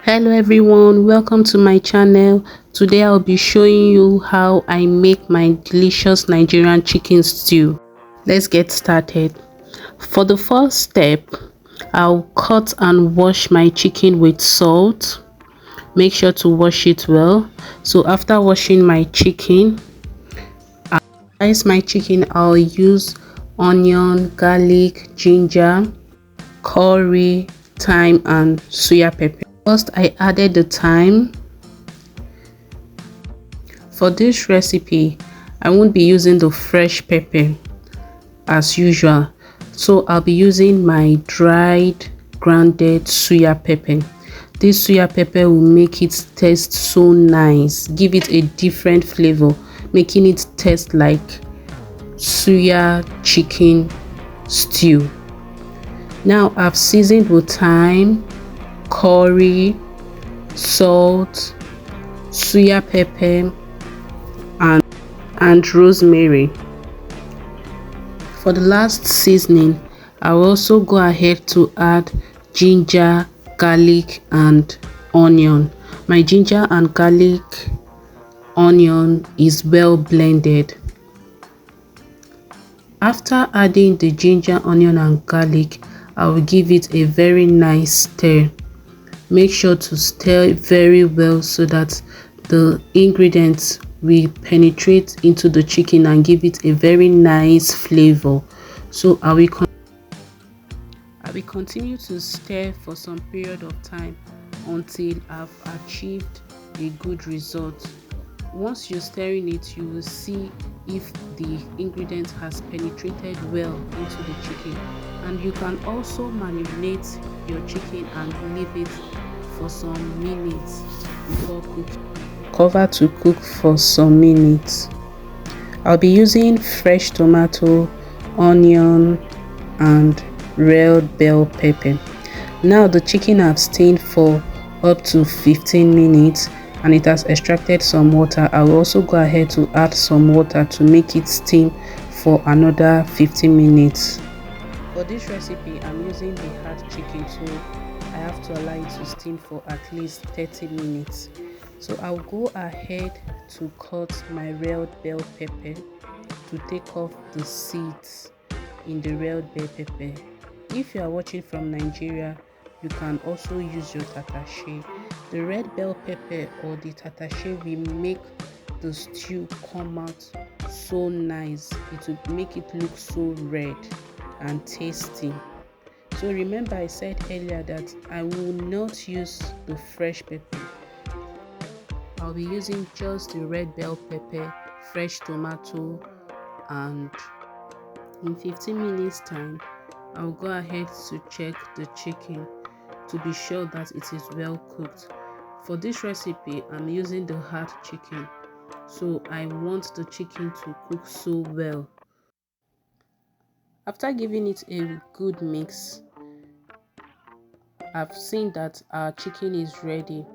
Hello everyone, welcome to my channel. Today I'll be showing you how I make my delicious Nigerian chicken stew. Let's get started. For the first step, I'll cut and wash my chicken with salt. Make sure to wash it well. So after washing my chicken, I'll use onion, garlic, ginger, curry, thyme and suya pepper. First, I added the thyme. For this recipe, I won't be using the fresh pepper as usual, so I'll be using my dried grounded suya pepper. This suya pepper will make it taste so nice, give it a different flavor, making it taste like suya chicken stew. Now I've seasoned with thyme, curry, salt, suya pepper and rosemary. For the last seasoning, I will also go ahead to add ginger, garlic and onion. My ginger and garlic onion is well blended. After adding the ginger, onion and garlic, I will give it a very nice stir. Make sure to stir very well so that the ingredients will penetrate into the chicken and give it a very nice flavor. So I will continue to stir for some period of time until I've achieved a good result. Once you're stirring it, you will see if the ingredient has penetrated well into the chicken, and you can also marinate your chicken and leave it for some minutes before cooking. Cover to cook for some minutes. I'll be using fresh tomato, onion and red bell pepper. Now the chicken I've steamed for up to 15 minutes and it has extracted some water. I will also go ahead to add some water to make it steam for another 15 minutes. For this recipe, I'm using the hard chicken, so I have to allow it to steam for at least 30 minutes. So I'll go ahead to cut my red bell pepper to take off the seeds in the red bell pepper. If you are watching from Nigeria, you can also use your tatashe. The red bell pepper or the tatashe will make the stew come out so nice. It will make it look so red and tasty. So remember, I said earlier that I will not use the fresh pepper. I'll be using just the red bell pepper, fresh tomato, and in 15 minutes time I'll go ahead to check the chicken to be sure that it is well cooked. For this recipe, I'm using the hard chicken, so I want the chicken to cook so well. After giving it a good mix, I've seen that our chicken is ready.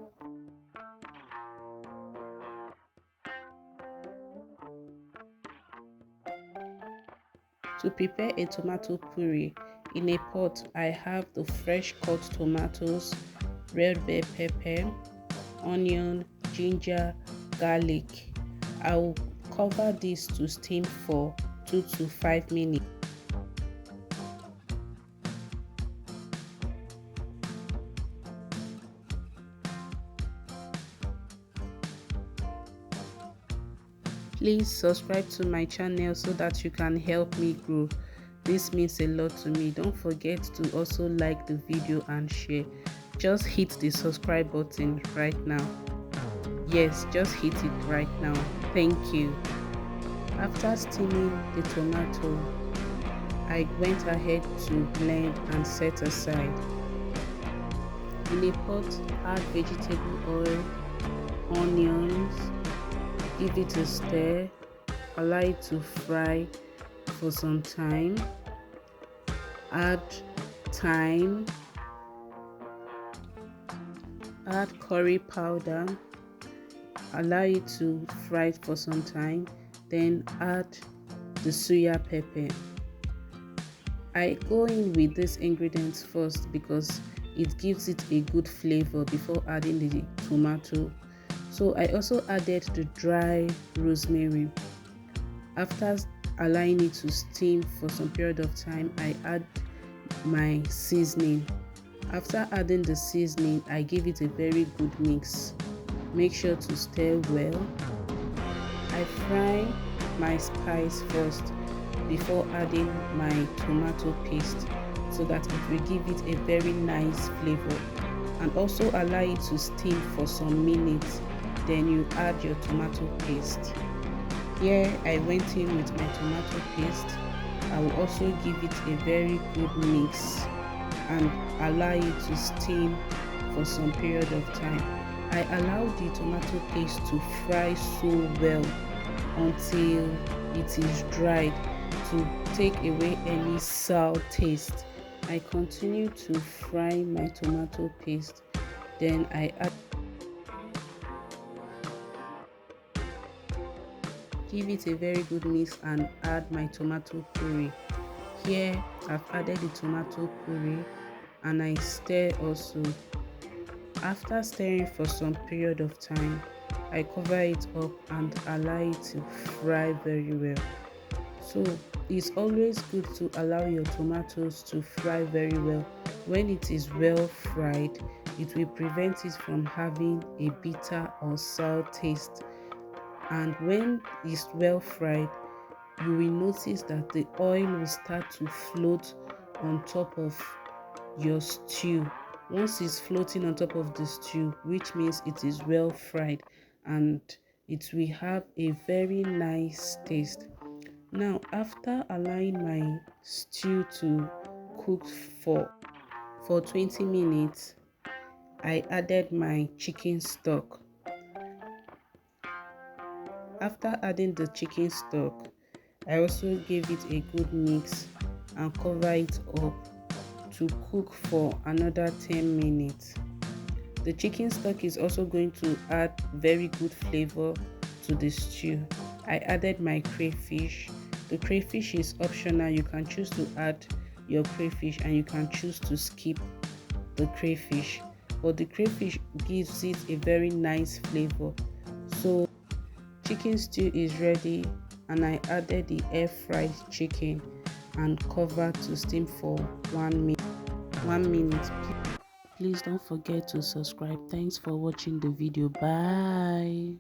To prepare a tomato puree, in a pot I have the fresh cut tomatoes, red bell pepper, onion, ginger, garlic. I will cover this to steam for 2 to 5 minutes. Please subscribe to my channel so that you can help me grow. This means a lot to me. Don't forget to also like the video and share. Just hit the subscribe button right now. Yes, just hit it right now. Thank you. After steaming the tomato, I went ahead to blend and set aside. In a pot, add vegetable oil, onions, give it a stir, allow it to fry for some time, add thyme, add curry powder, allow it to fry for some time, then add the suya pepper. I go in with these ingredients first because it gives it a good flavor before adding the tomato. So I also added the dry rosemary. After allowing it to steam for some period of time, I add my seasoning. After adding the seasoning, I give it a very good mix. Make sure to stir well. I fry my spice first before adding my tomato paste, so that it will give it a very nice flavor, and also allow it to steam for some minutes. Then you add your tomato paste. Here I went in with my tomato paste. I will also give it a very good mix and allow it to steam for some period of time. I allow the tomato paste to fry so well until it is dried, to take away any sour taste. I continue to fry my tomato paste. Then I give it a very good mix and add my tomato puree. Here I've added the tomato puree and I stir also. After stirring for some period of time, I cover it up and allow it to fry very well. So it's always good to allow your tomatoes to fry very well. When it is well fried, it will prevent it from having a bitter or sour taste. And when it's well fried, you will notice that the oil will start to float on top of your stew. Once it's floating on top of the stew, which means it is well fried, and it will have a very nice taste. Now, after allowing my stew to cook for 20 minutes, I added my chicken stock. After adding the chicken stock, I also gave it a good mix and cover it up to cook for another 10 minutes. The chicken stock is also going to add very good flavor to the stew. I added my crayfish. The crayfish is optional. You can choose to add your crayfish and you can choose to skip the crayfish, but the crayfish gives it a very nice flavor. So chicken stew is ready, and I added the air fried chicken and covered to steam for 1 minute. Please don't forget to subscribe. Thanks for watching the video. Bye.